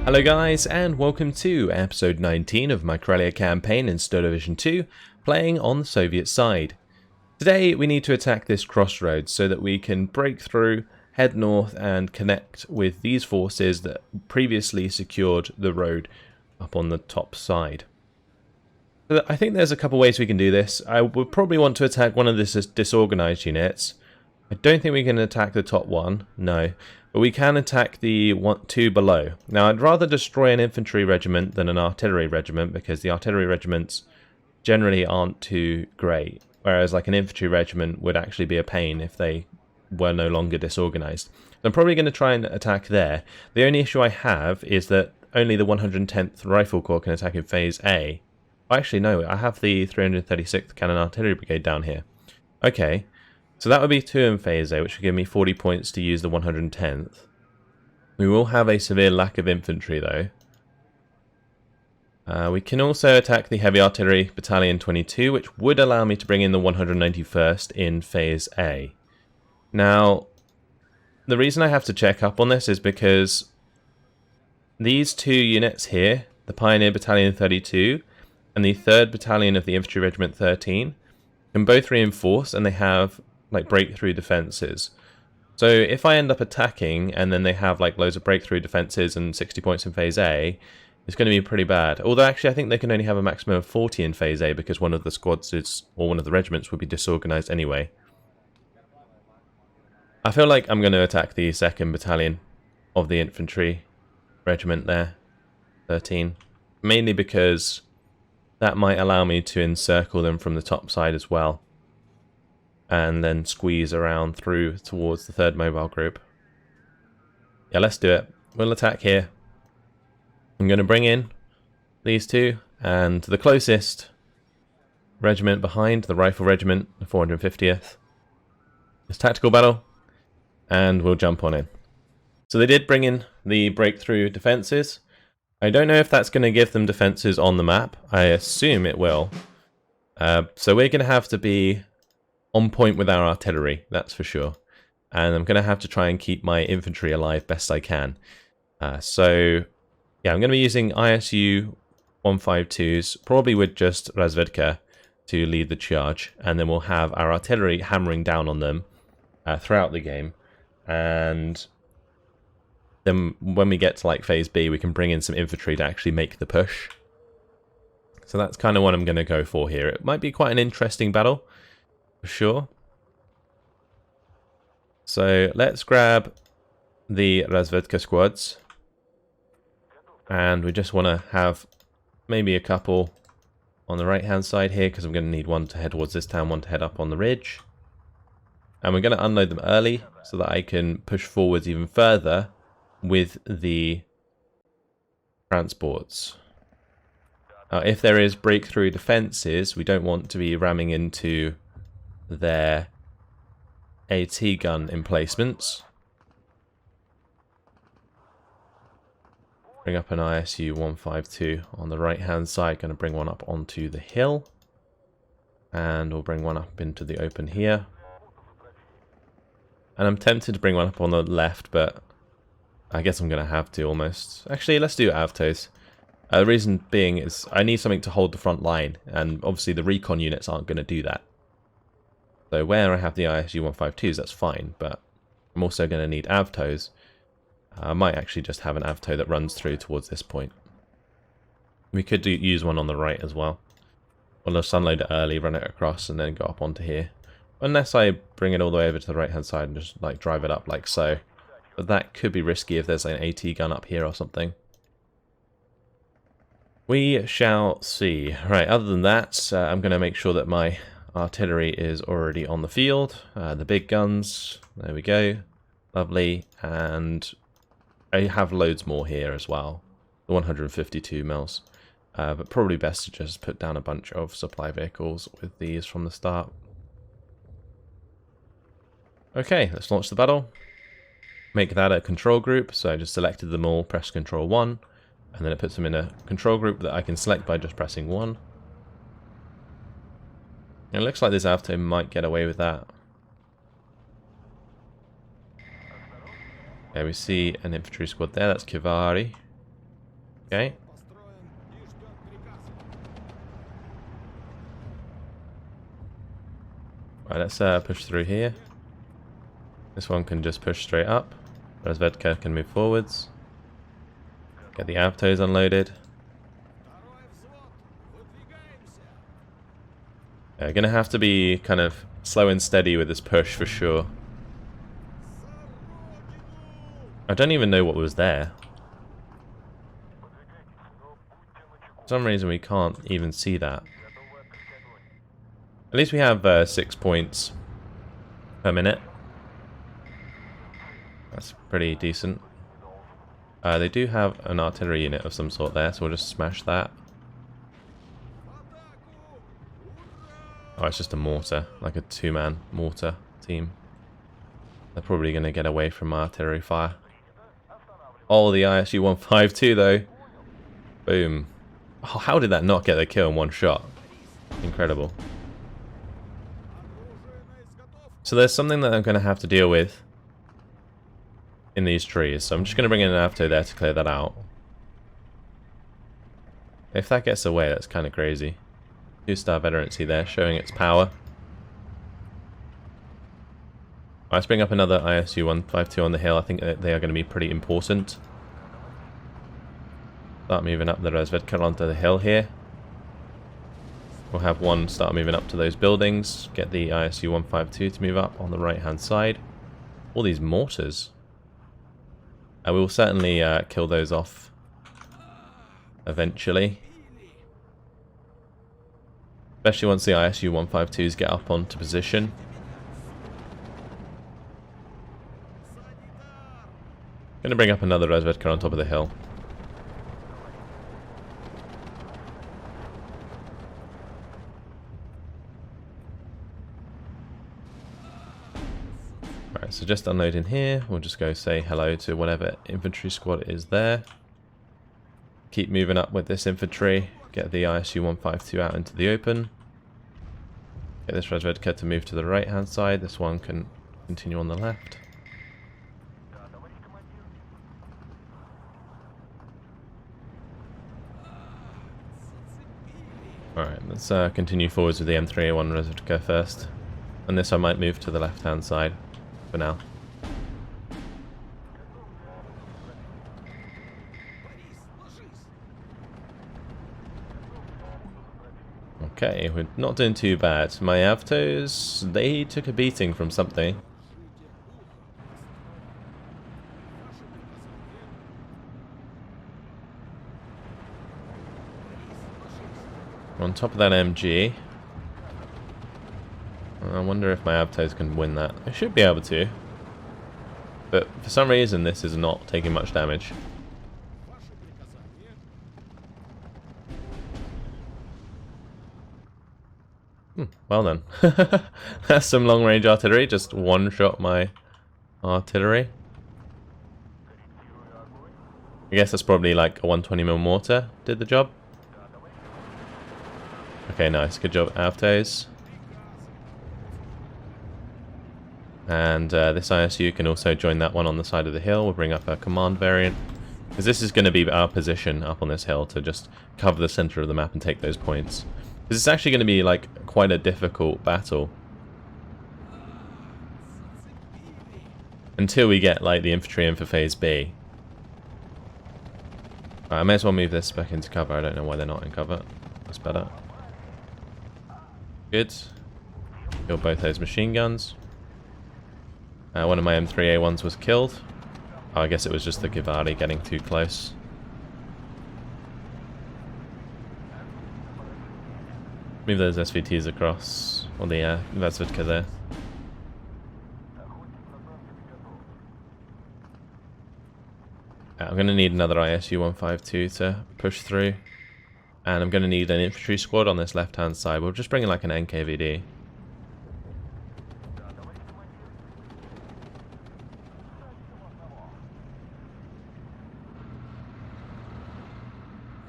Hello guys, and welcome to episode 19 of my Karelia campaign in Star Division 2, playing on the Soviet side. Today we need to attack this crossroads so that we can break through, head north and connect with these forces that previously secured the road up on the top side. I think there's a couple ways we can do this. I would probably want to attack one of the disorganized units. I don't think we can attack the top one, no. But we can attack the two below. Now, I'd rather destroy an infantry regiment than an artillery regiment, because the artillery regiments generally aren't too great, whereas like an infantry regiment would actually be a pain if they were no longer disorganized. So I'm probably going to try and attack there. The only issue I have is that only the 110th Rifle Corps can attack in Phase A. Actually, no, I have the 336th Cannon Artillery Brigade down here. Okay. So that would be 2 in Phase A, which would give me 40 points to use the 110th. We will have a severe lack of infantry, though. We can also attack the Heavy Artillery Battalion 22, which would allow me to bring in the 191st in Phase A. Now, the reason I have to check up on this is because these two units here, the Pioneer Battalion 32 and the 3rd Battalion of the Infantry Regiment 13, can both reinforce, and they have like breakthrough defenses. So if I end up attacking and then they have like loads of breakthrough defenses and 60 points in Phase A, it's going to be pretty bad. Although actually I think they can only have a maximum of 40 in Phase A because one of the squads is, or one of the regiments would be disorganized anyway. I feel like I'm going to attack the 2nd Battalion of the Infantry Regiment there, 13. Mainly because that might allow me to encircle them from the top side as well, and then squeeze around through towards the 3rd Mobile Group. Yeah, let's do it. We'll attack here. I'm going to bring in these two, and the closest regiment behind, the Rifle Regiment, the 450th. It's tactical battle, and we'll jump on in. So they did bring in the breakthrough defenses. I don't know if that's going to give them defenses on the map. I assume it will. So we're going to have to be on point with our artillery, that's for sure. And I'm going to have to try and keep my infantry alive best I can. So, yeah, I'm going to be using ISU 152s, probably with just Razvedka to lead the charge. And then we'll have our artillery hammering down on them throughout the game. And then when we get to like Phase B, we can bring in some infantry to actually make the push. So that's kind of what I'm going to go for here. It might be quite an interesting battle, for sure. So let's grab the Razvedka squads, and we just want to have maybe a couple on the right hand side here, because I'm going to need one to head towards this town, one to head up on the ridge, and we're going to unload them early so that I can push forwards even further with the transports. If there is breakthrough defenses, we don't want to be ramming into their AT gun emplacements. Bring up an ISU 152 on the right hand side. Going to bring one up onto the hill, and we'll bring one up into the open here. And I'm tempted to bring one up on the left, but I guess I'm going to have to almost. Actually, let's do Avtos. The reason being is I need something to hold the front line, and obviously the recon units aren't going to do that. So where I have the ISU 152s, that's fine, but I'm also going to need Avtos. I might actually just have an Avto that runs through towards this point. We could use one on the right as well. We'll just unload it early, run it across, and then go up onto here. Unless I bring it all the way over to the right hand side and just like drive it up like so. But that could be risky if there's an AT gun up here or something. We shall see. Right, other than that, I'm going to make sure that my artillery is already on the field. The big guns, there we go. Lovely. And I have loads more here as well. The 152 mils. But probably best to just put down a bunch of supply vehicles with these from the start. Okay, let's launch the battle. Make that a control group. So I just selected them all, press Control 1. And then it puts them in a control group that I can select by just pressing 1. It looks like this Avto might get away with that. Okay, we see an infantry squad there, that's Kivari. Okay. Right, let's push through here. This one can just push straight up, whereas Vedka can move forwards. Get the Avtos unloaded. Yeah, gonna have to be kind of slow and steady with this push for sure. I don't even know what was there. For some reason we can't even see that. At least we have 6 points per minute. That's pretty decent. They do have an artillery unit of some sort there, so we'll just smash that. Oh, it's just a mortar, like a 2-man mortar team. They're probably going to get away from artillery fire. Oh, the ISU 152 though. Boom. Oh, how did that not get the kill in one shot? Incredible. So there's something that I'm going to have to deal with in these trees. So I'm just going to bring in an Avto there to clear that out. If that gets away, that's kind of crazy. 2-star veterancy there, showing its power. Let's bring up another ISU 152 on the hill. I think they are going to be pretty important. Start moving up the Razvedka onto the hill here. We'll have one start moving up to those buildings. Get the ISU 152 to move up on the right hand side. All these mortars. We will certainly kill those off eventually. Especially once the ISU 152s get up onto position. Gonna bring up another Razvedka on top of the hill. Alright, so just unloading here. We'll just go say hello to whatever infantry squad is there. Keep moving up with this infantry. Get the ISU 152 out into the open. Get this Razvedka to move to the right hand side. This one can continue on the left. Alright, let's continue forwards with the M3A1 Razvedka first. And this I might move to the left hand side for now. Okay, we're not doing too bad. My Avtos, they took a beating from something. On top of that MG. I wonder if my Avtos can win that. I should be able to. But for some reason this is not taking much damage. Well done. That's some long range artillery. Just one shot my artillery. I guess that's probably like a 120mm mortar did the job. Okay, nice. Good job, Avtos. And this ISU can also join that one on the side of the hill. We'll bring up a command variant. Because this is going to be our position up on this hill to just cover the center of the map and take those points. Because it's actually going to be like quite a difficult battle. Until we get like the infantry in for phase B. Right, I may as well move this back into cover. I don't know why they're not in cover. That's better. Good. Kill both those machine guns. One of my M3A1s was killed. Oh, I guess it was just the Givari getting too close. Move those SVTs across. Or the Razvedka there. I'm going to need another ISU 152 to push through. And I'm going to need an infantry squad on this left hand side. We'll just bring in like an NKVD.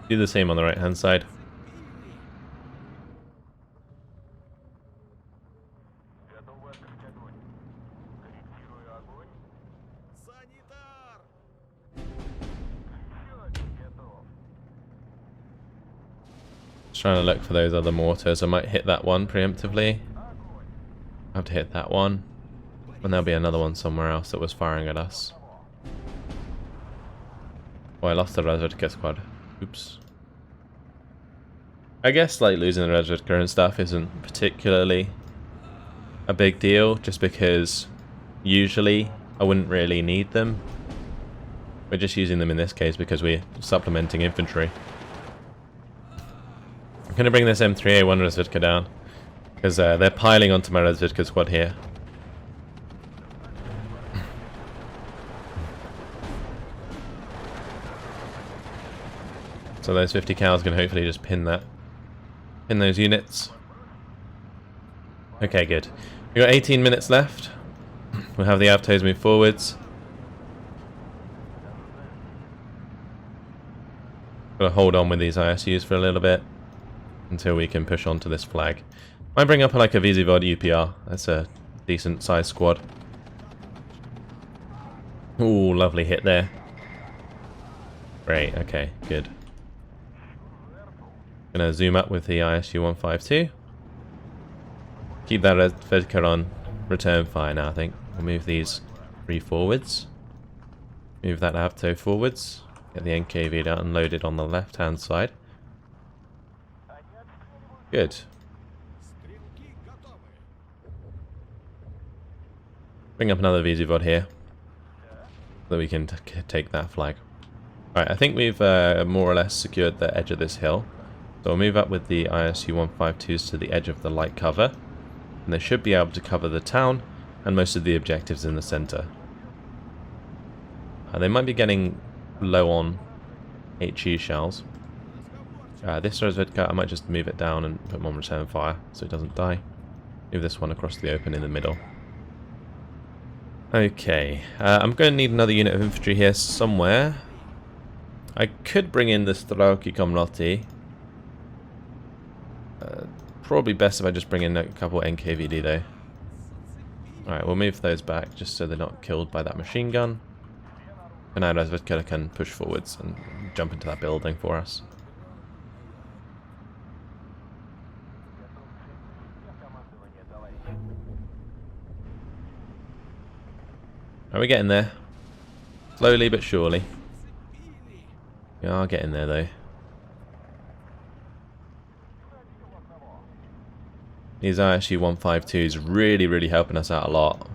Do the same on the right hand side. Just trying to look for those other mortars. I might hit that one preemptively. I have to hit that one. And there'll be another one somewhere else that was firing at us. Oh, I lost the Razvedka squad. Oops. I guess like losing the Razvedka and stuff isn't particularly a big deal, just because usually I wouldn't really need them. We're just using them in this case because we're supplementing infantry. I'm going to bring this M3A1 Razvedka down because they're piling onto my Razvedka squad here. So those 50 cows can hopefully just pin those units. Okay, good. We've got 18 minutes left. We'll have the Avtos move forwards. Gotta hold on with these ISUs for a little bit until we can push on to this flag. Might bring up like a VZVOD UPR. That's a decent sized squad. Ooh, lovely hit there. Great, okay, good. Gonna zoom up with the ISU 152. Keep that as Fedka on return fire now, I think. We'll move these 3 forwards. Move that Avto forwards. Get the NKV down and loaded on the left hand side. Good. Bring up another VZVOD here. So we can take that flag. Alright, I think we've more or less secured the edge of this hill. So we'll move up with the ISU 152s to the edge of the light cover. And they should be able to cover the town and most of the objectives in the center. They might be getting low on HE shells. This Razvedka, I might just move it down and put them on return fire so it doesn't die. Move this one across the open in the middle. Okay, I'm going to need another unit of infantry here somewhere. I could bring in the Strelki Komnoti. Probably best if I just bring in a couple NKVD though. Alright, we'll move those back just so they're not killed by that machine gun. And now Razvedka can push forwards and jump into that building for us. Are we getting there? Slowly but surely. We are getting there though. These ISU 152s really helping us out a lot.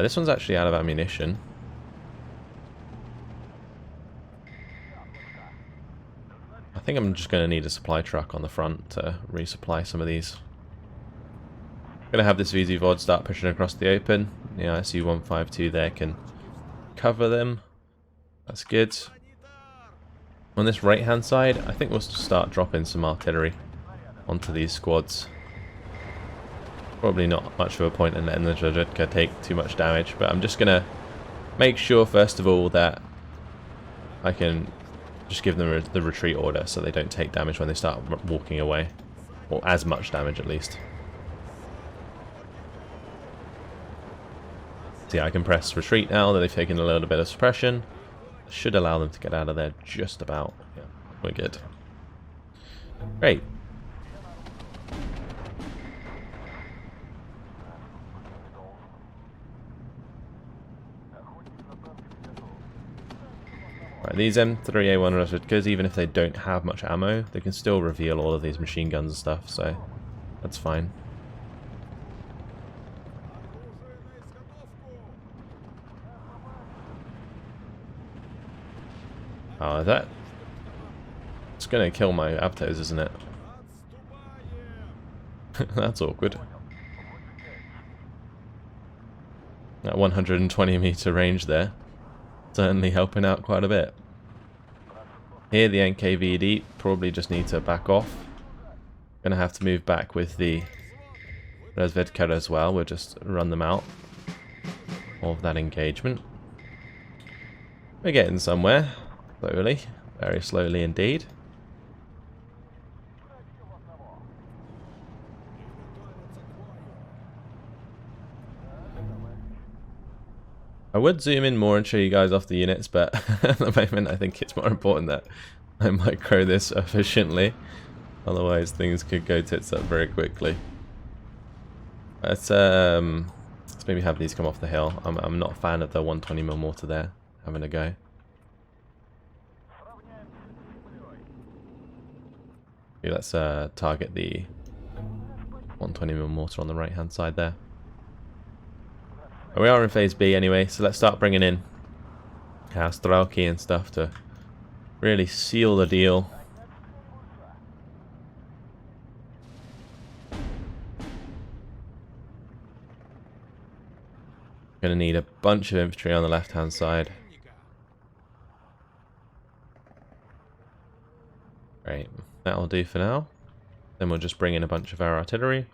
This one's actually out of ammunition. I think I'm just going to need a supply truck on the front to resupply some of these. I'm going to have this VZVOD start pushing across the open. The ISU 152 there can cover them. That's good. On this right hand side, I think we'll start dropping some artillery onto these squads. Probably not much of a point in letting the Razvedka take too much damage, but I'm just going to make sure first of all that I can just give them the retreat order so they don't take damage when they start walking away. Or as much damage at least. So yeah, I can press retreat now that they've taken a little bit of suppression. Should allow them to get out of there just about. Yeah, we're good. Great. Right, these M3A1 Razvedkas, even if they don't have much ammo, they can still reveal all of these machine guns and stuff, so that's fine. Oh, that... It's gonna kill my Avtos, isn't it? That's awkward. That 120 meter range there. Certainly helping out quite a bit. Here the NKVD probably just need to back off. Gonna have to move back with the Razvedka as well. We'll just run them out of that engagement. We're getting somewhere. Slowly. Very slowly indeed. I would zoom in more and show you guys off the units, but at the moment I think it's more important that I micro this efficiently. Otherwise things could go tits up very quickly. Let's maybe have these come off the hill. I'm not a fan of the 120mm mortar there. Having a go. Okay, let's target the 120mm mortar on the right hand side there. We are in phase B anyway, so let's start bringing in our Strelki and stuff to really seal the deal. Gonna need a bunch of infantry on the left hand side. Great, that'll do for now. Then we'll just bring in a bunch of our artillery.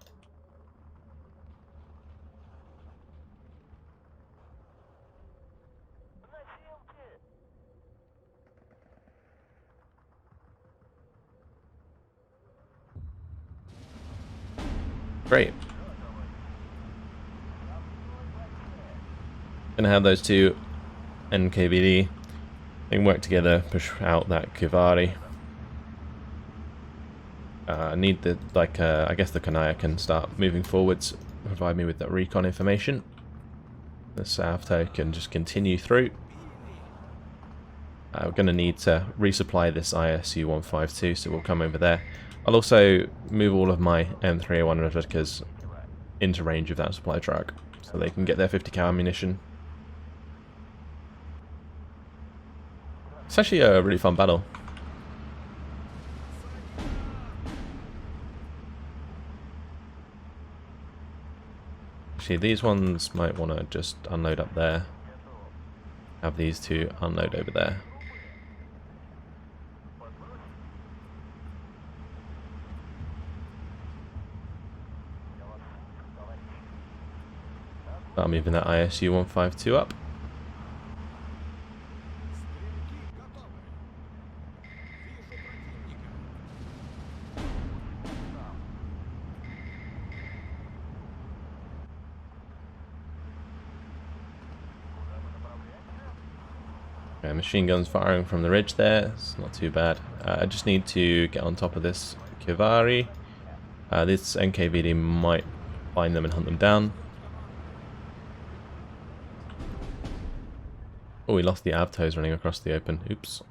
Great. Gonna have those two NKVD. They can work together, push out that Kivari. Need the, I guess the Kanaya can start moving forwards, provide me with that recon information. The South Toe can just continue through. We're going to need to resupply this ISU 152, so we'll come over there. I'll also move all of my M3A1 replicas into range of that supply truck, so they can get their 50 cal ammunition. It's actually a really fun battle. Actually, these ones might want to just unload up there. Have these two unload over there. I'm moving that ISU 152 up. Okay, machine guns firing from the ridge there. It's not too bad. I just need to get on top of this Kivari. This NKVD might find them and hunt them down. Oh, we lost the Avtos running across the open. Oops.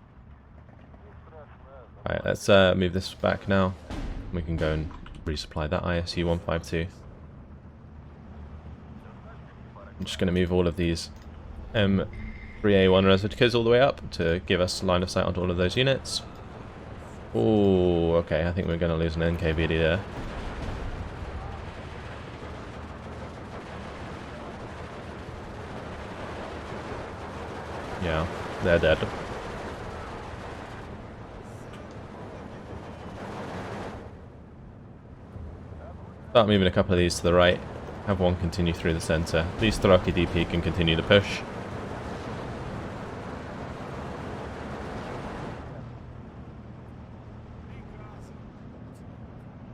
Alright, let's move this back now. We can go and resupply that ISU 152. I'm just going to move all of these M3A1 Resvitkas all the way up to give us line of sight onto all of those units. Oh, okay, I think we're going to lose an NKVD there. Yeah, they're dead. Start moving a couple of these to the right. Have one continue through the center. These Strelki DP can continue to push.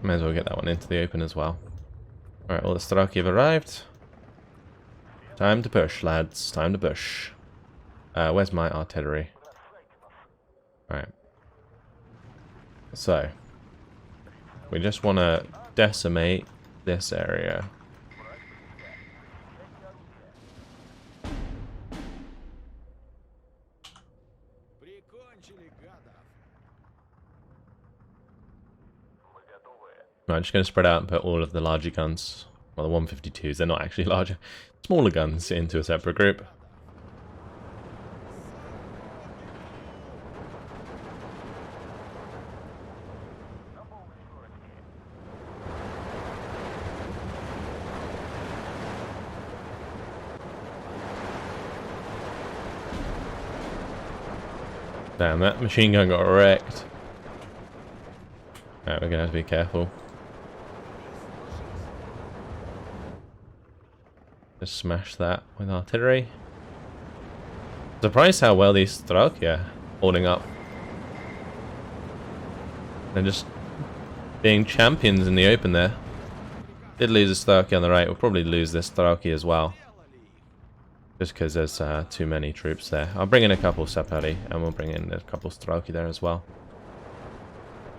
May as well get that one into the open as well. Alright, all the Strelki have arrived. Time to push, lads. Time to push. Where's my artillery? Alright. So, we just want to decimate this area. Right, I'm just going to spread out and put all of the larger guns, well, the 152s, they're not actually larger, smaller guns into a separate group. Damn, that machine gun got wrecked. Alright, we're going to have to be careful. Just smash that with artillery. Surprised how well these Strelki are holding up. They're just being champions in the open there. Did lose a Strelki on the right. We'll probably lose this Strelki as well. Just because there's too many troops there. I'll bring in a couple Sapari and we'll bring in a couple Strelki there as well.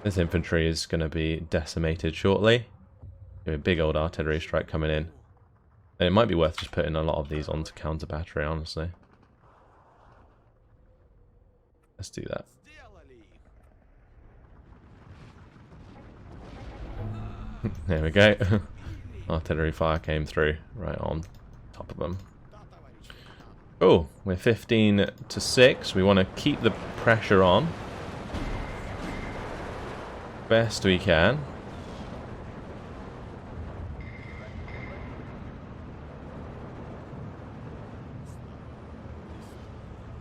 This infantry is going to be decimated shortly. A big old artillery strike coming in. And it might be worth just putting a lot of these onto counter battery, honestly. Let's do that. There we go. Artillery fire came through right on top of them. Oh, we're 15 to 6. We want to keep the pressure on best we can.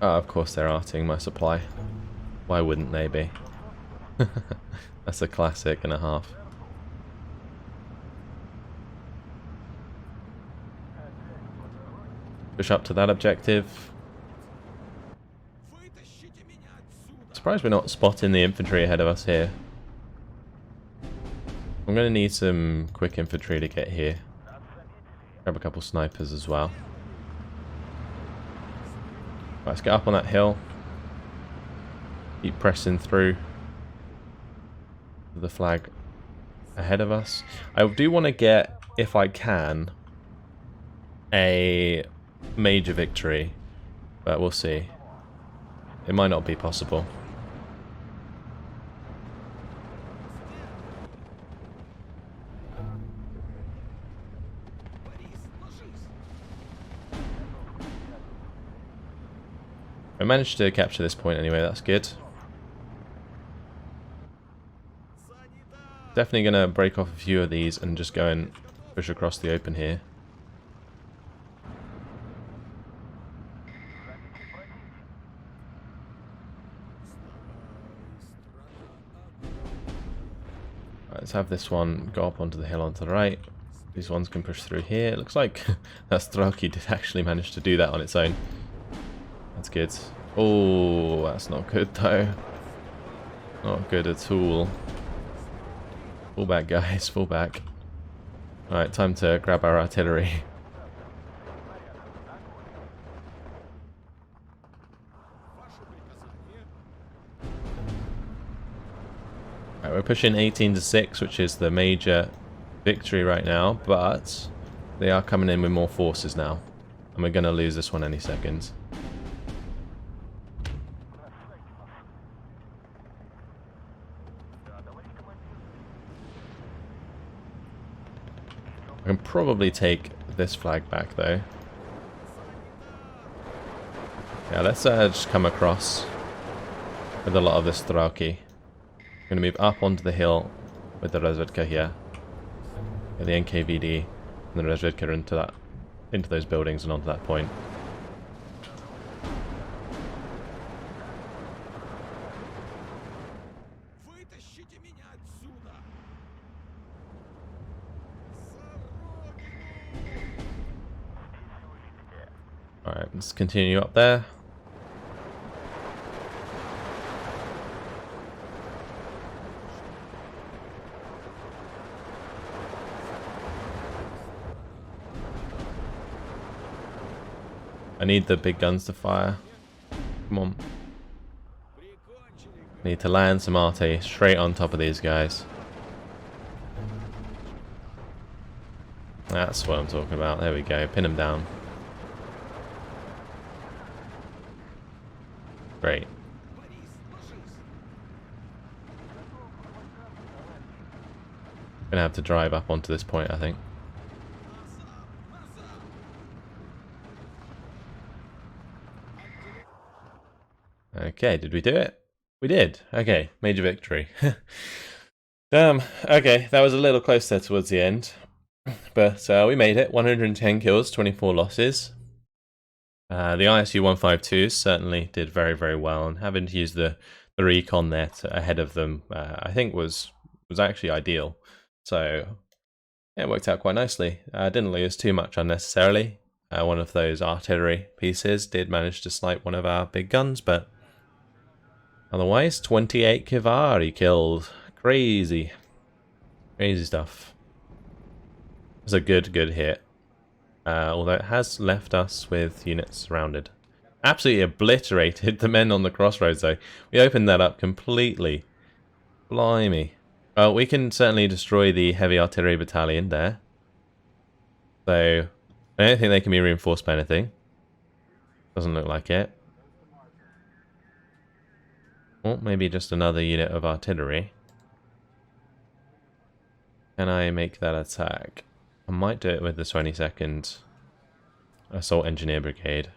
Oh, of course they're arting my supply. Why wouldn't they be? That's a classic and a half. Push up to that objective. Surprised we're not spotting the infantry ahead of us here. I'm going to need some quick infantry to get here. Grab a couple snipers as well. Right, let's get up on that hill. Keep pressing through the flag ahead of us. I do want to get, if I can, a major victory, but we'll see. It might not be possible. I managed to capture this point anyway, that's good. Definitely going to break off a few of these and just go and push across the open here. Right, let's have this one go up onto the hill onto the right. These ones can push through here. It looks like that Strelki did actually manage to do that on its own. That's good. Oh, that's not good though. Not good at all. Fall back, guys. Fall back. Alright, time to grab our artillery. Alright, we're pushing 18 to 6, which is the major victory right now, but they are coming in with more forces now. And we're going to lose this one any second. I can probably take this flag back though. Yeah, let's just come across with a lot of this Strelki. I'm going to move up onto the hill with the Razvedka here. Get the NKVD and the Razvedka into those buildings and onto that point. Alright, let's continue up there. I need the big guns to fire. Come on. Need to land some arty straight on top of these guys. That's what I'm talking about. There we go. Pin them down. Great. Gonna have to drive up onto this point, I think. Okay, did we do it? We did. Okay, major victory. Damn. Okay, that was a little close there towards the end. But we made it. 110 kills, 24 losses. The ISU 152s certainly did very, very well, and having to use the recon there ahead of them, I think was actually ideal. So yeah, it worked out quite nicely. Didn't lose too much unnecessarily. One of those artillery pieces did manage to snipe one of our big guns, but otherwise 28 Kivari killed. Crazy stuff. It was a good hit. Although it has left us with units surrounded. Absolutely obliterated the men on the crossroads though. We opened that up completely Blimey. Well, we can certainly destroy the heavy artillery battalion there. So, I don't think they can be reinforced by anything. Doesn't look like it. Or maybe just another unit of artillery. Can I make that attack? I might do it with the 22nd Assault Engineer Brigade.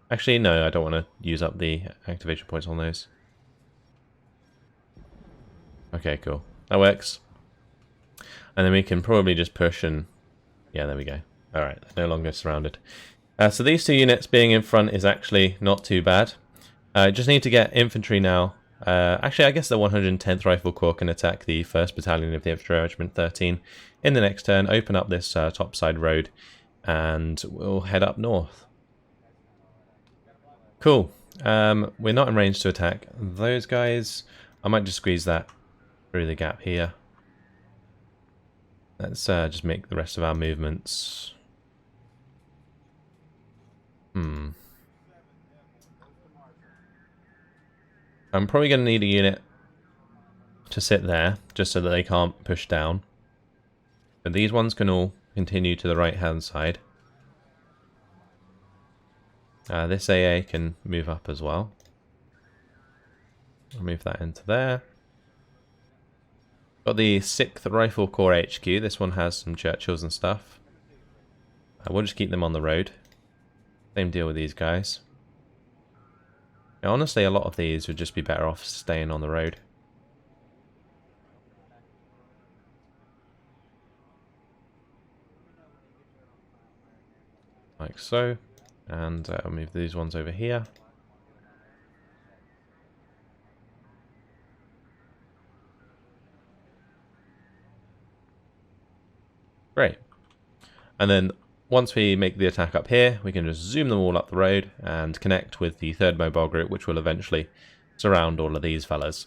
Actually, no, I don't want to use up the activation points on those. Okay, cool. That works. And then we can probably just push and... yeah, there we go. Alright, no longer surrounded. So these two units being in front is actually not too bad. Just need to get infantry now. Actually, I guess the 110th Rifle Corps can attack the 1st Battalion of the Infantry Regiment 13 in the next turn, open up this topside road, and we'll head up north. Cool. We're not in range to attack those guys. I might just squeeze that through the gap here. Let's just make the rest of our movements. I'm probably going to need a unit to sit there, just so that they can't push down. But these ones can all continue to the right-hand side. This AA can move up as well. I'll move that into there. Got the 6th Rifle Corps HQ. This one has some Churchills and stuff. We'll just keep them on the road. Same deal with these guys. Now, honestly, a lot of these would just be better off staying on the road. Like so. And I'll move these ones over here. Great. And then once we make the attack up here, we can just zoom them all up the road and connect with the 3rd Mobile Group, which will eventually surround all of these fellas.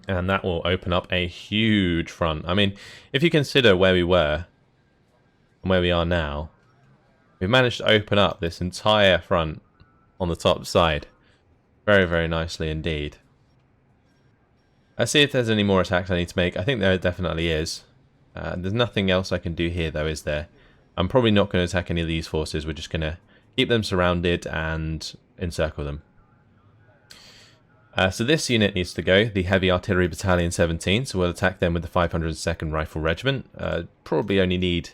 And that will open up a huge front. I mean, if you consider where we were and where we are now, we've managed to open up this entire front on the top side. Very, very nicely indeed. Let's see if there's any more attacks I need to make. I think there definitely is. There's nothing else I can do here, though, is there? I'm probably not going to attack any of these forces. We're just going to keep them surrounded and encircle them. So this unit needs to go, the Heavy Artillery Battalion 17. So we'll attack them with the 502nd Rifle Regiment. Probably only need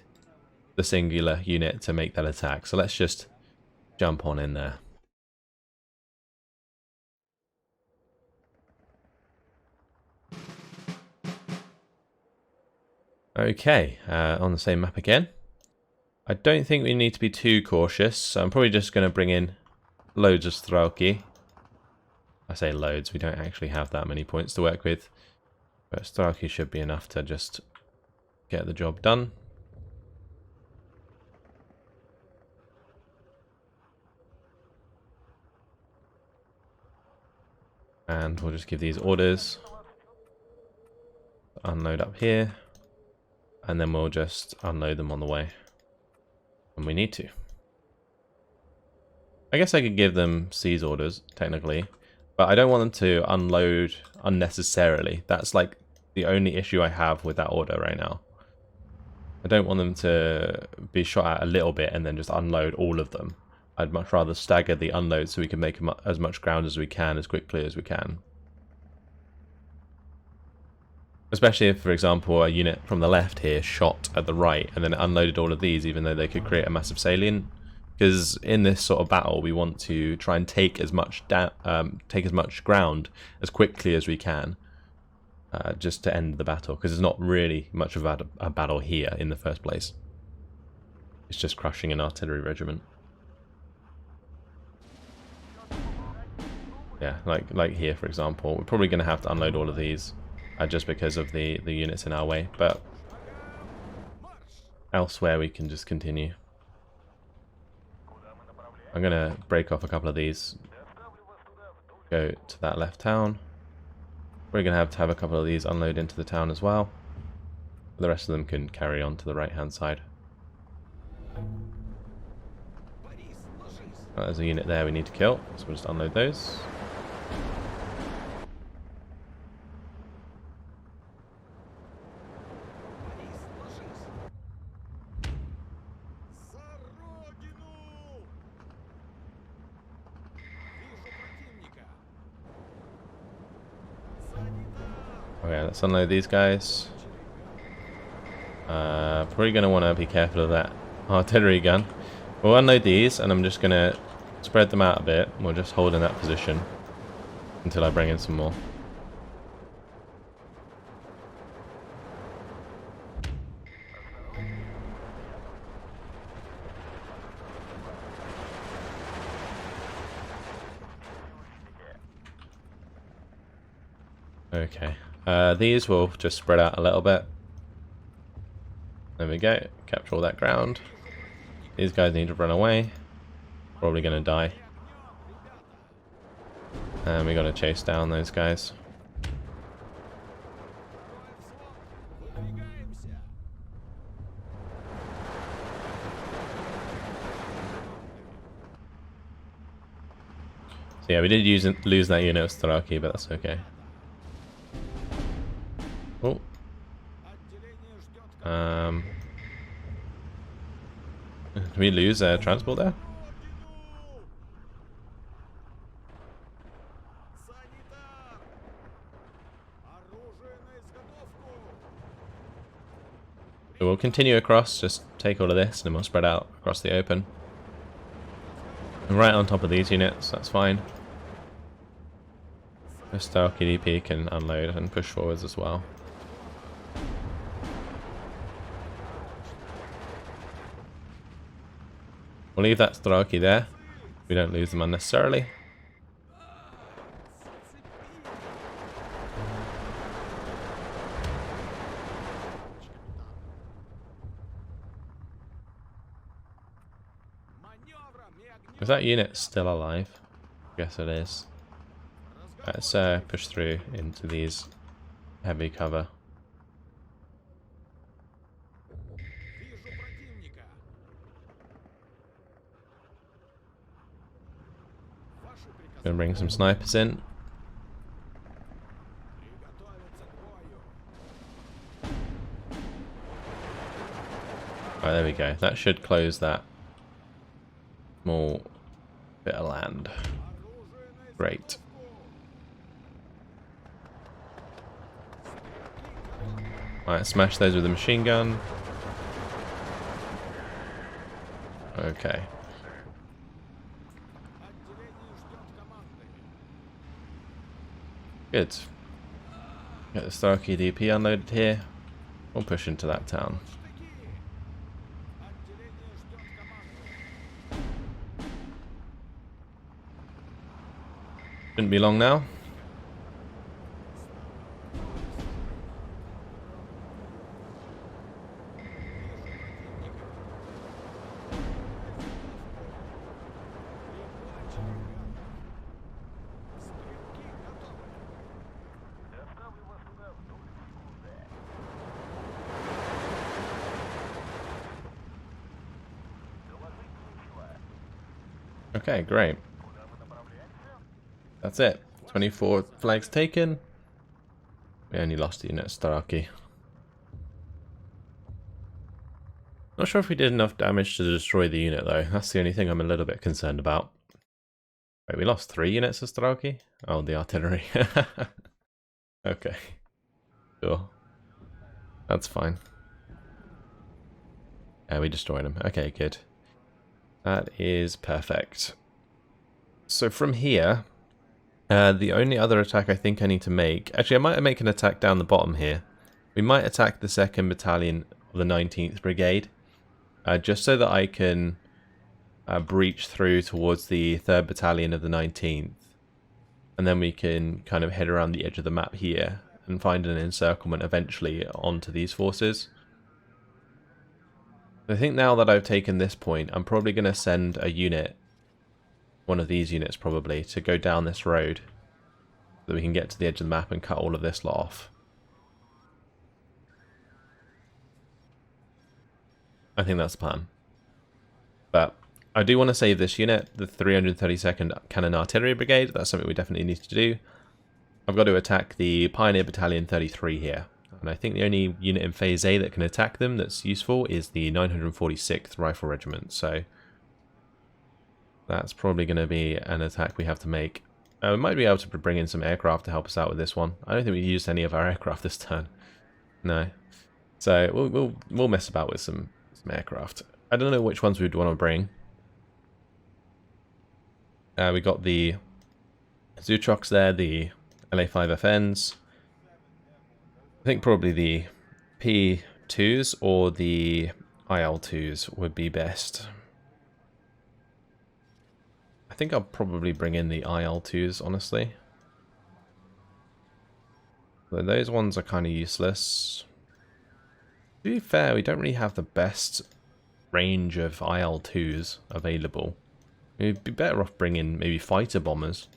the singular unit to make that attack. So let's just jump on in there. Okay, on the same map again. I don't think we need to be too cautious, so I'm probably just going to bring in loads of Strelki. I say loads, we don't actually have that many points to work with, but Strelki should be enough to just get the job done. And we'll just give these orders. Unload up here. And then we'll just unload them on the way when we need to. I guess I could give them seize orders, technically. But I don't want them to unload unnecessarily. That's like the only issue I have with that order right now. I don't want them to be shot at a little bit and then just unload all of them. I'd much rather stagger the unload so we can make as much ground as we can as quickly as we can. Especially if, for example, a unit from the left here shot at the right and then it unloaded all of these, even though they could create a massive salient. Because in this sort of battle, we want to try and take as much ground as quickly as we can, just to end the battle. Because there's not really much of a battle here in the first place. It's just crushing an artillery regiment. Yeah, like here, for example, we're probably going to have to unload all of these. Just because of the units in our way, but elsewhere we can just continue. I'm going to break off a couple of these, go to that left town. We're going to have a couple of these unload into the town as well. The rest of them can carry on to the right hand side. There's a unit there we need to kill, so we'll just unload those. Okay, let's unload these guys. Probably going to want to be careful of that artillery gun. We'll unload these, and I'm just going to spread them out a bit. We'll just hold in that position until I bring in some more. Okay, these will just spread out a little bit. There we go, capture all that ground. These guys need to run away. Probably going to die. And we got to chase down those guys. So yeah, we did lose that unit of Staraki, but that's okay. Oh. Did we lose transport there? So we'll continue across, just take all of this and then we'll spread out across the open. And right on top of these units, that's fine. The Staraki DP can unload and push forwards as well. We'll leave that Staraki there. We don't lose them unnecessarily. Is that unit still alive? I guess it is. Let's push through into these heavy cover. Gonna bring some snipers in. Right, there we go. That should close that small bit of land. Great. Alright, smash those with a machine gun. Okay. Good. Get the Starkey DP unloaded here. We'll push into that town. Shouldn't be long now. Okay, great. That's it. 24 flags taken. We only lost a unit of Staraki. Not sure if we did enough damage to destroy the unit though. That's the only thing I'm a little bit concerned about. Wait, we lost 3 units of Staraki? Oh, the artillery. Okay. Sure. That's fine. Yeah, we destroyed them. Okay, good. That is perfect. So from here, the only other attack I think I need to make... Actually, I might make an attack down the bottom here. We might attack the 2nd Battalion of the 19th Brigade. Just so that I can breach through towards the 3rd Battalion of the 19th. And then we can kind of head around the edge of the map here and find an encirclement eventually onto these forces. I think now that I've taken this point, I'm probably going to send a unit, one of these units probably, to go down this road so that we can get to the edge of the map and cut all of this lot off. I think that's the plan. But I do want to save this unit, the 332nd Cannon Artillery Brigade. That's something we definitely need to do. I've got to attack the Pioneer Battalion 33 here. And I think the only unit in Phase A that can attack them that's useful is the 946th Rifle Regiment. So that's probably going to be an attack we have to make We might be able to bring in some aircraft to help us out with this one. I don't think we used any of our aircraft this turn. No. So we'll mess about with some aircraft. I don't know which ones we'd want to bring. We got the Zootrox there, the LA5FNs. I think probably the P2s or the IL2s would be best. I think I'll probably bring in the IL2s, honestly. Though those ones are kind of useless. To be fair, we don't really have the best range of IL2s available. We'd be better off bringing maybe fighter bombers.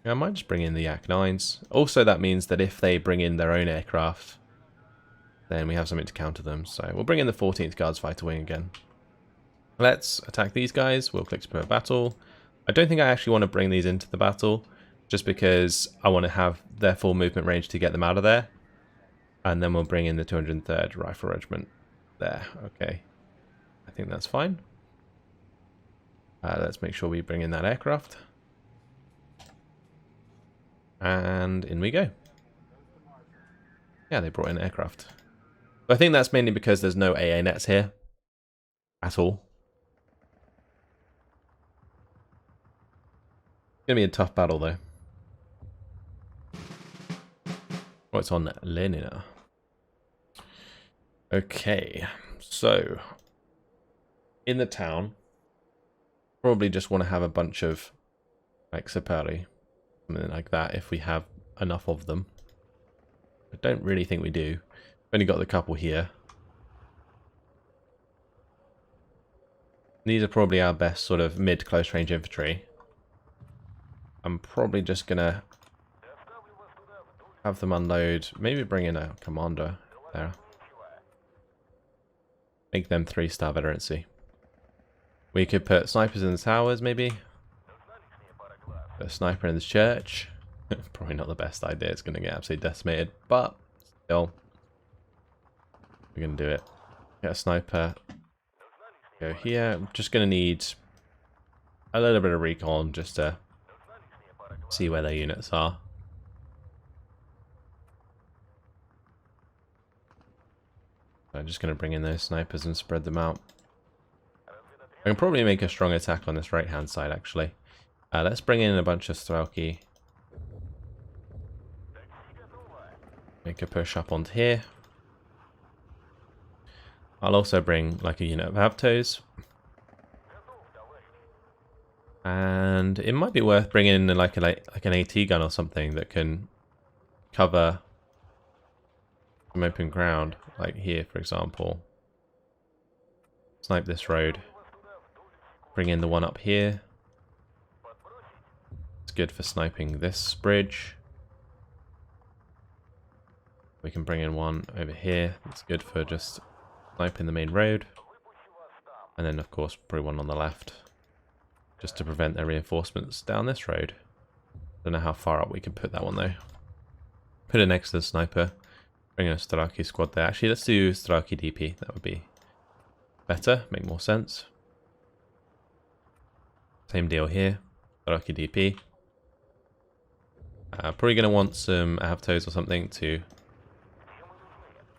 I might just bring in the Yak-9s. Also, that means that if they bring in their own aircraft, then we have something to counter them. So we'll bring in the 14th Guards Fighter Wing again. Let's attack these guys. We'll click to prepare battle. I don't think I actually want to bring these into the battle, just because I want to have their full movement range to get them out of there. And then we'll bring in the 203rd Rifle Regiment there. Okay. I think that's fine. Let's make sure we bring in that aircraft. And in we go. Yeah, they brought in aircraft. But I think that's mainly because there's no AA nets here. At all. It's going to be a tough battle, though. Oh, it's on Lenina. Okay. So, in the town, probably just want to have a bunch of, like, Sapari. Something like that, if we have enough of them. I don't really think we do. We've only got the couple here. These are probably our best sort of mid-close range infantry. I'm probably just gonna have them unload. Maybe bring in a commander there. Make them 3-star veterancy. We could put snipers in the towers, maybe. Put a sniper in the church. Probably not the best idea. It's going to get absolutely decimated, but still, we're going to do it. Get a sniper. Go here. I'm just going to need a little bit of recon just to see where their units are. I'm just going to bring in those snipers and spread them out. I can probably make a strong attack on this right-hand side, actually. Let's bring in a bunch of Strelki. Make a push up onto here. I'll also bring like a unit of Avtos. And it might be worth bringing in like an AT gun or something that can cover some open ground, like here, for example. Snipe this road. Bring in the one up here. It's good for sniping this bridge. We can bring in one over here. It's good for just sniping the main road. And then, of course, probably one on the left. Just to prevent their reinforcements down this road. Don't know how far up we can put that one, though. Put it next to the sniper. Bring in a Strelki squad there. Actually, let's do Strelki DP. That would be better. Make more sense. Same deal here. Strelki DP. Probably going to want some Avtos or something to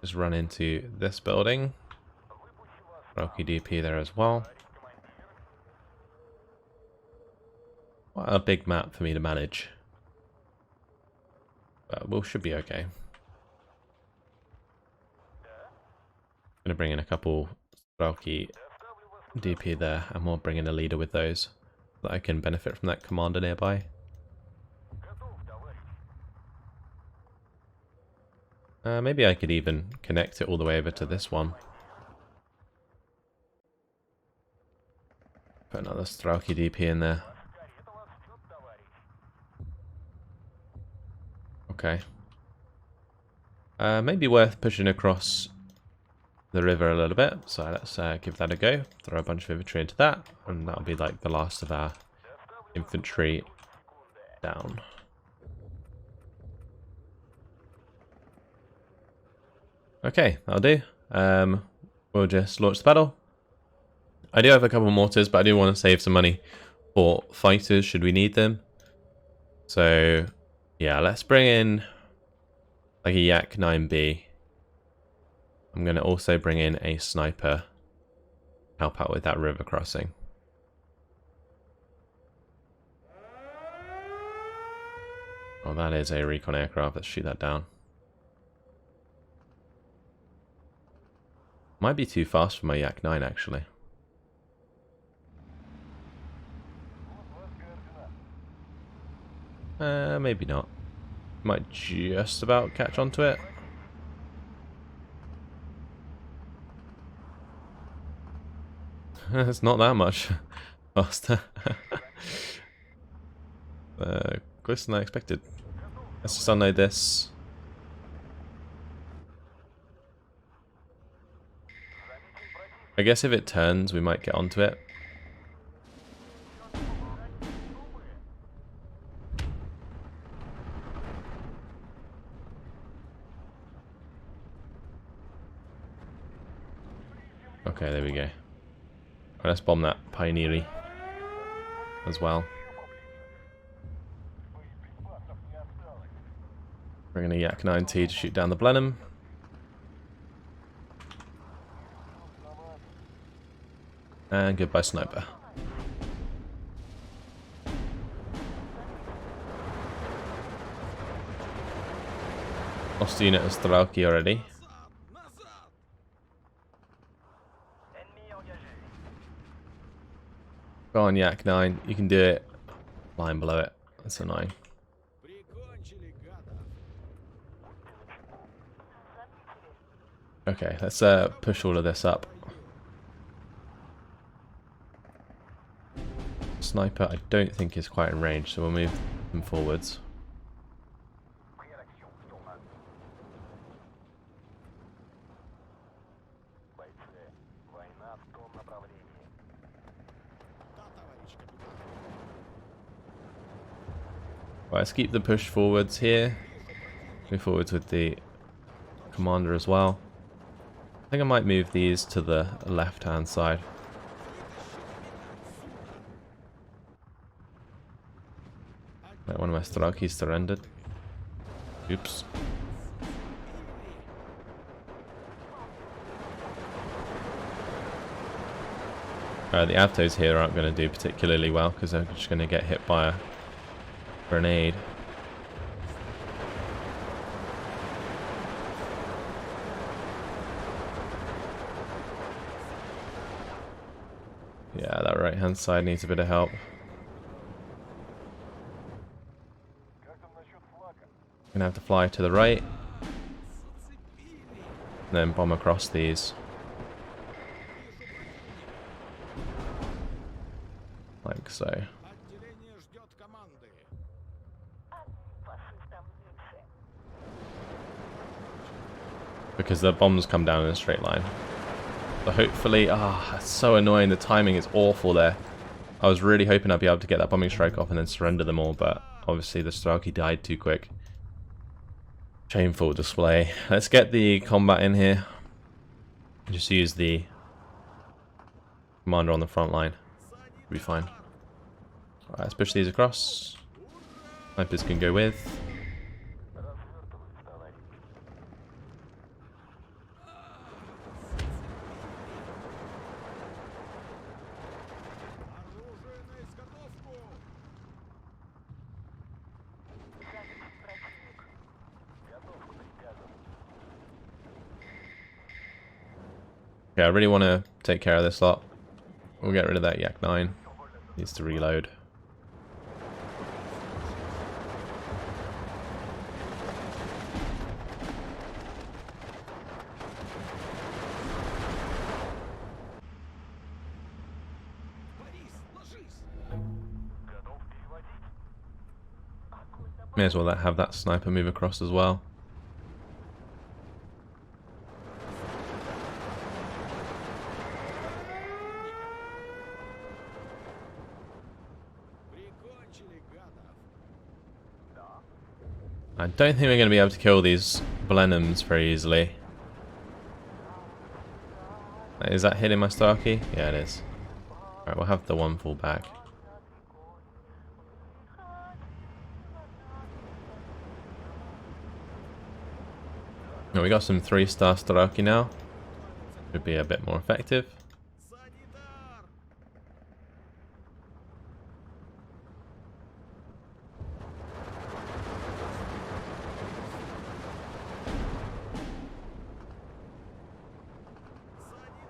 just run into this building. Strelki DP there as well. What a big map for me to manage. But we should be okay. Going to bring in a couple Strelki DP there, and we'll bring in a leader with those, so that I can benefit from that commander nearby. Maybe I could even connect it all the way over to this one. Put another Strelki DP in there. Okay. Maybe worth pushing across the river a little bit. So let's give that a go. Throw a bunch of infantry into that. And that'll be like the last of our infantry down. Okay, that'll do. We'll just launch the battle. I do have a couple of mortars, but I do want to save some money for fighters should we need them. So yeah, let's bring in like a Yak 9B. I'm going to also bring in a sniper, help out with that river crossing. Oh, that is a recon aircraft. Let's shoot that down. Might be too fast for my Yak 9 actually. Maybe not. Might just about catch onto it. It's not that much faster. Closer than I expected. Let's just unload this. I guess if it turns, we might get onto it. Okay, there we go. Right, let's bomb that Pioneery as well. Bring in a Yak 9T to shoot down the Blenheim. And goodbye, sniper. Lost a unit of Strelki already. Go on, Yak 9. You can do it. Line below it. That's annoying. Okay, let's push all of this up. Sniper, I don't think is quite in range, so we'll move them forwards. Right, let's keep the push forwards here. Move forwards with the commander as well. I think I might move these to the left-hand side. Right, one of my Strelkis surrendered. Oops. The Avtos here aren't going to do particularly well because they're just going to get hit by a grenade. Yeah, that right hand side needs a bit of help. Gonna have to fly to the right. And then bomb across these. Like so. Because the bombs come down in a straight line. But hopefully, that's so annoying. The timing is awful there. I was really hoping I'd be able to get that bombing strike off and then surrender them all, but obviously the Strelki died too quick. Shameful display. Let's get the combat in here. Just use the commander on the front line. We'll be fine. Alright, let's push these across. Snipers can go with. Okay, I really want to take care of this lot. We'll get rid of that Yak 9. Needs to reload. May as well have that sniper move across as well. I don't think we're going to be able to kill these Blenheims very easily. Is that hitting my Starkey? Yeah, it is. Alright, we'll have the one fall back. And we got some 3-star Staraki now. Should be a bit more effective.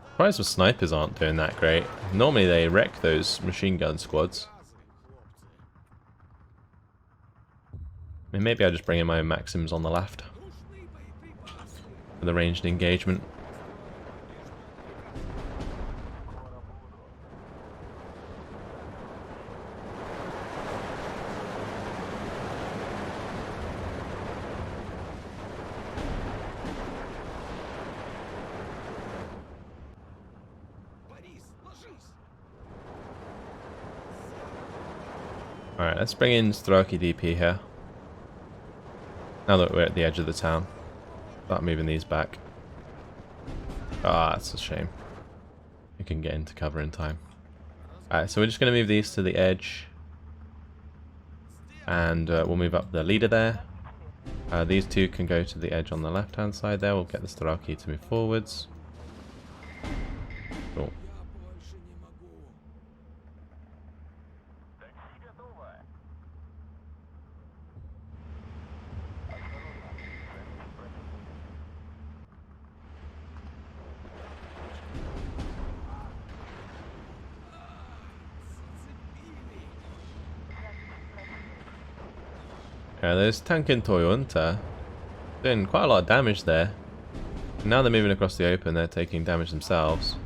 Surprised the snipers aren't doing that great. Normally they wreck those machine gun squads. I mean, maybe I'll just bring in my Maxims on the left for the ranged engagement. Alright, let's bring in Strelky DP here. Now that we're at the edge of the town. Start moving these back. Ah, that's a shame. We can get into cover in time. Alright, so we're just going to move these to the edge. And we'll move up the leader there. These two can go to the edge on the left hand side there. We'll get the Strelky to move forwards. Cool. Yeah, there's Tankin Toyota doing quite a lot of damage there. Now they're moving across the open, they're taking damage themselves.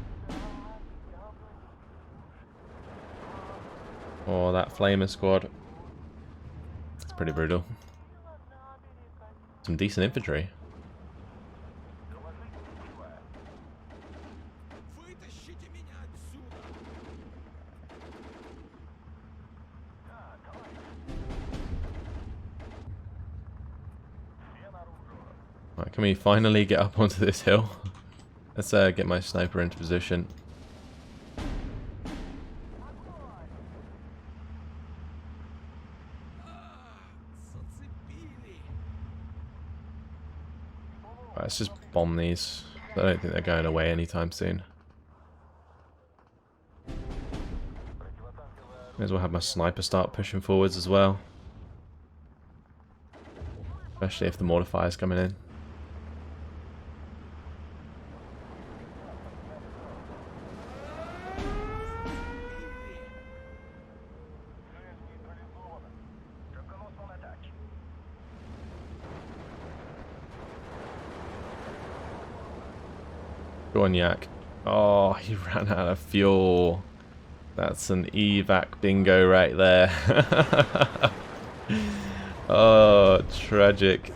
Oh, that Flamer squad. It's pretty brutal. Some decent infantry. Right, can we finally get up onto this hill? Let's get my sniper into position. Right, let's just bomb these. I don't think they're going away anytime soon. May as well have my sniper start pushing forwards as well. Especially if the mortar fire's coming in. Go on, Yak. Oh, he ran out of fuel. That's an evac bingo right there. Oh, tragic.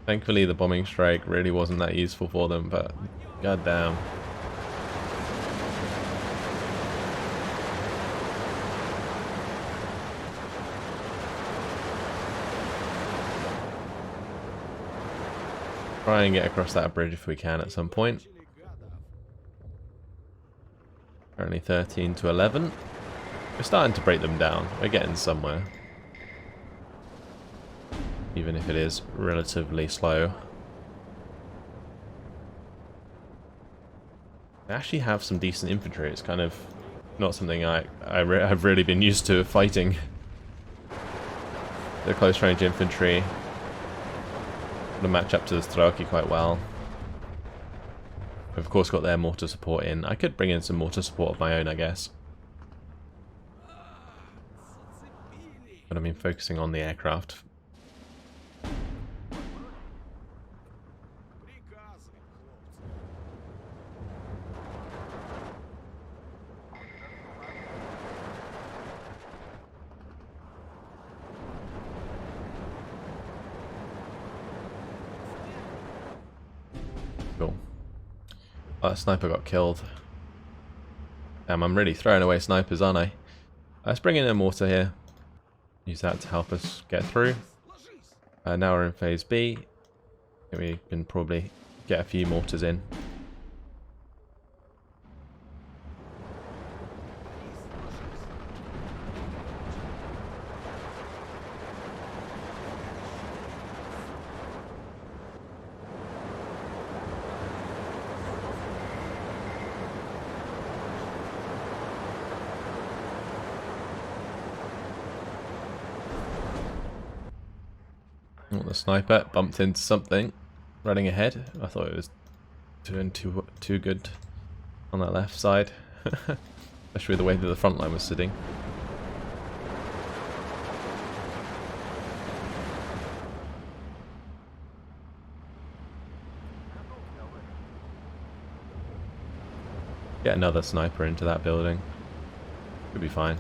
Thankfully, the bombing strike really wasn't that useful for them, but goddamn. Try and get across that bridge if we can at some point. Currently 13 to 11. We're starting to break them down. We're getting somewhere. Even if it is relatively slow. They actually have some decent infantry. It's kind of not something I've really been used to fighting. The close range infantry to match up to the Strelky quite well. We've of course got their mortar support in. I could bring in some mortar support of my own, I guess. But I mean, focusing on the aircraft. Cool. Oh, that sniper got killed. Damn, I'm really throwing away snipers, aren't I? Let's bring in a mortar here. Use that to help us get through. Now we're in phase B. I think we can probably get a few mortars in. Oh, the sniper bumped into something running ahead. I thought it was doing too good on that left side. Especially the way that the front line was sitting. Get another sniper into that building. Could be fine.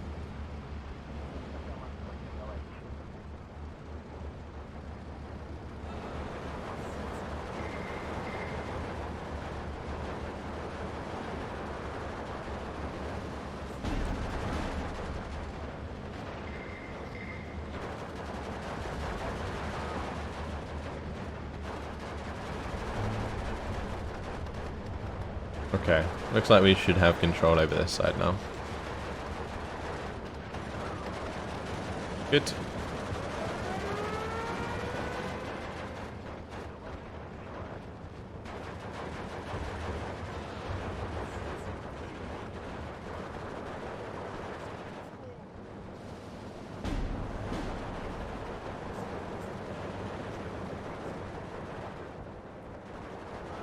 Okay, looks like we should have control over this side now. Good.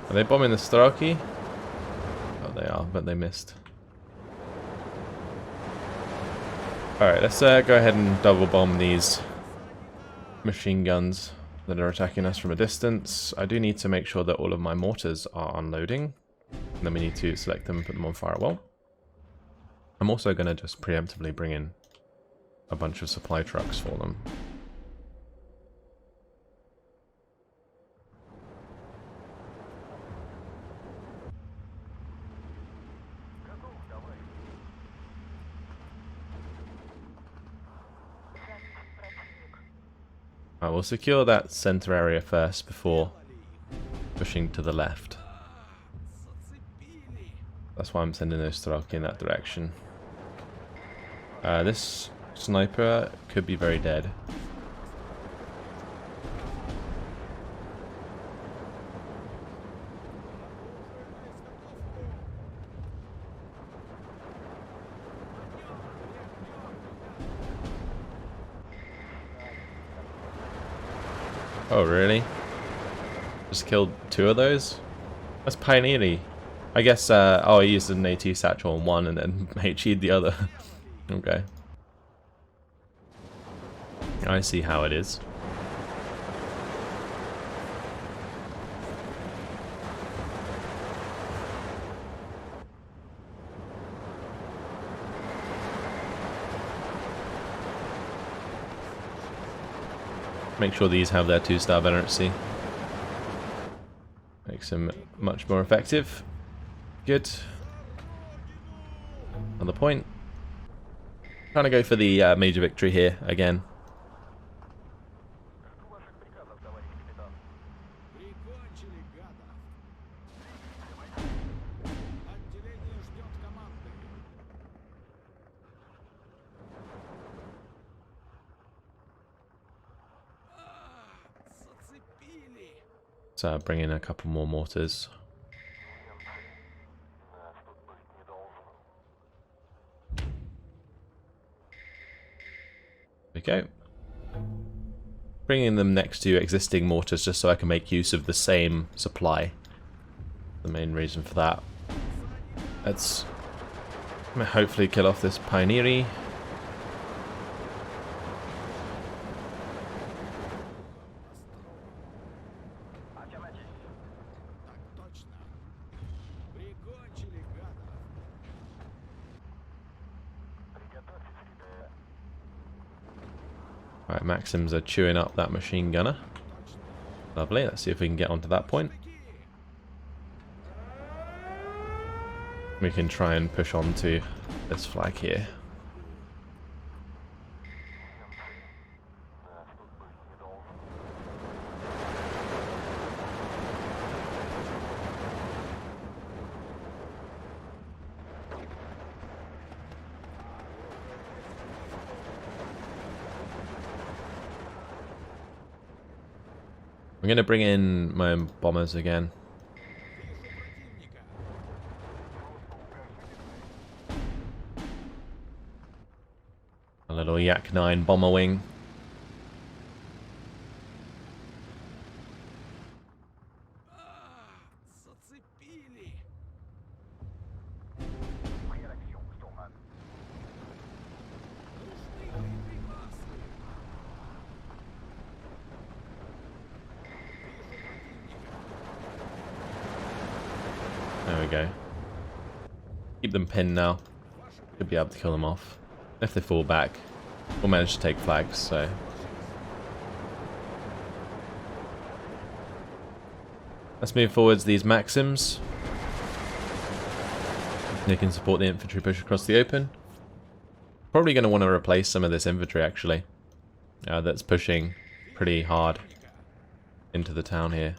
Are they bombing the Starkey? They are, but they missed. Alright, let's go ahead and double bomb these machine guns that are attacking us from a distance. I do need to make sure that all of my mortars are unloading. And then we need to select them and put them on fire well. I'm also going to just preemptively bring in a bunch of supply trucks for them. I will secure that center area first before pushing to the left. That's why I'm sending those Strelki in that direction. This sniper could be very dead. Oh, really? Just killed 2 of those? That's pioneering. I guess, oh, he used an AT satchel on one and then HE'd the other. Okay. I see how it is. Make sure these have their 2-star veterancy. Makes them much more effective. Good. Another point. Trying to go for the major victory here again. So bring in a couple more mortars. There we go. Bringing them next to existing mortars just so I can make use of the same supply. The main reason for that. Let's hopefully kill off this pioneering. Right, Maxims are chewing up that machine gunner. Lovely, let's see if we can get onto that point. We can try and push on to this flag here. I'm going to bring in my bombers again. A little Yak 9 bomber wing. go. Keep them pinned now. Should be able to kill them off. If they fall back, we'll manage to take flags, so... Let's move forwards these Maxims. They can support the infantry push across the open. Probably going to want to replace some of this infantry, actually. That's pushing pretty hard into the town here.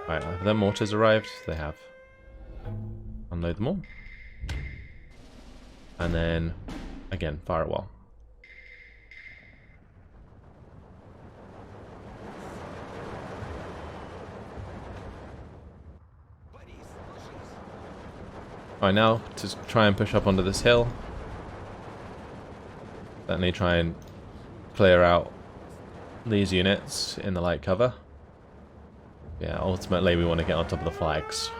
Right, have their mortars arrived? They have. Unload them all. And then, again, fire a wall. Alright, now to try and push up onto this hill. Certainly try and clear out these units in the light cover. Yeah, ultimately we want to get on top of the flags.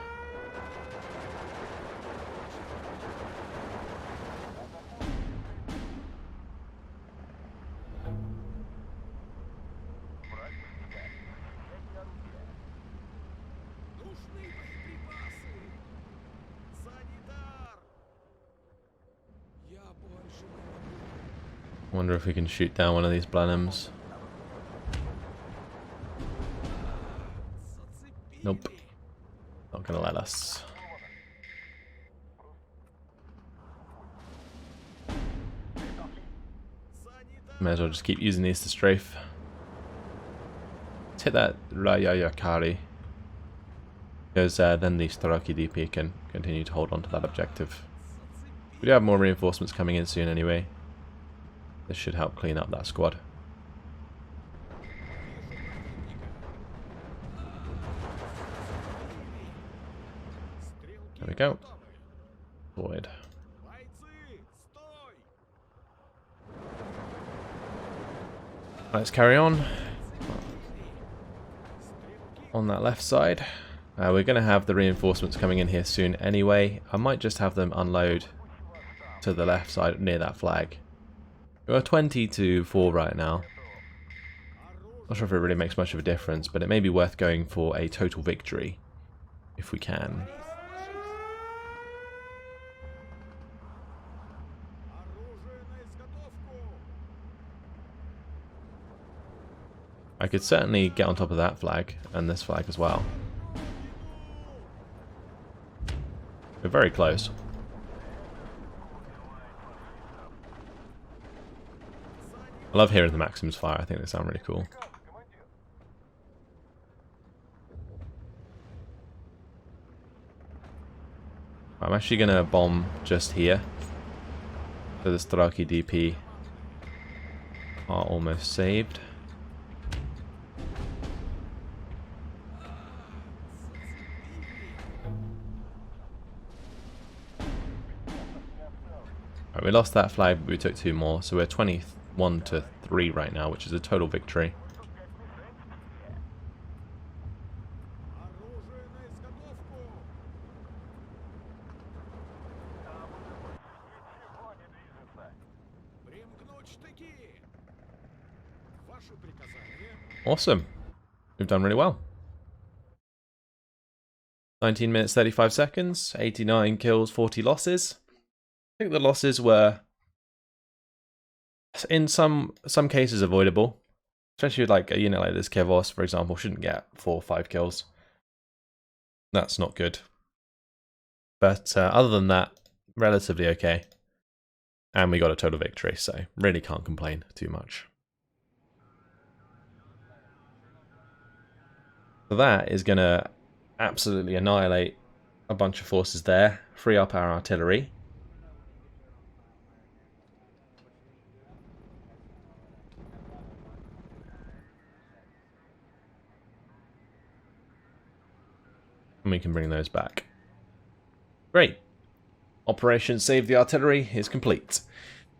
Wonder if we can shoot down one of these Blenheims. Nope. Not gonna let us. May as well just keep using these to strafe. Let's hit that Kari. Because then the Staraki DP can continue to hold on to that objective. We do have more reinforcements coming in soon anyway. This should help clean up that squad. There we go. Void. Let's carry on. On that left side. We're going to have the reinforcements coming in here soon anyway. I might just have them unload to the left side near that flag. We're 20-4 right now. Not sure if it really makes much of a difference, but it may be worth going for a total victory if we can. I could certainly get on top of that flag and this flag as well. We're very close. I love hearing the Maxims fire. I think they sound really cool. I'm actually going to bomb just here. So the Staraki DP are almost saved. Right, we lost that flag, but we took 2 more, so we're 21-3 right now, which is a total victory. Awesome. We've done really well. 19 minutes 35 seconds, 89 kills, 40 losses. I think the losses were, in some cases, avoidable. Especially with like a unit like this, Kevos, for example, shouldn't get 4 or 5 kills. That's not good. But other than that, relatively okay. And we got a total victory, so really can't complain too much. So that is going to absolutely annihilate a bunch of forces there, free up our artillery. And we can bring those back. Great. Operation Save the Artillery is complete.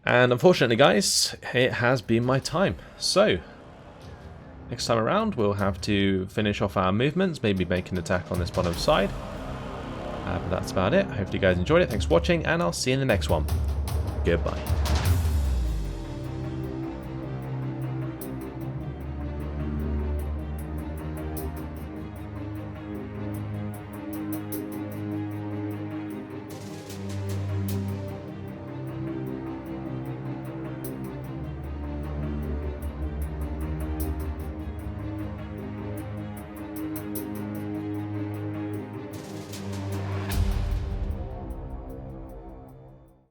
And unfortunately, guys, it has been my time. So, next time around, we'll have to finish off our movements, maybe make an attack on this bottom side. But that's about it. Hopefully you guys enjoyed it. Thanks for watching, and I'll see you in the next one. Goodbye.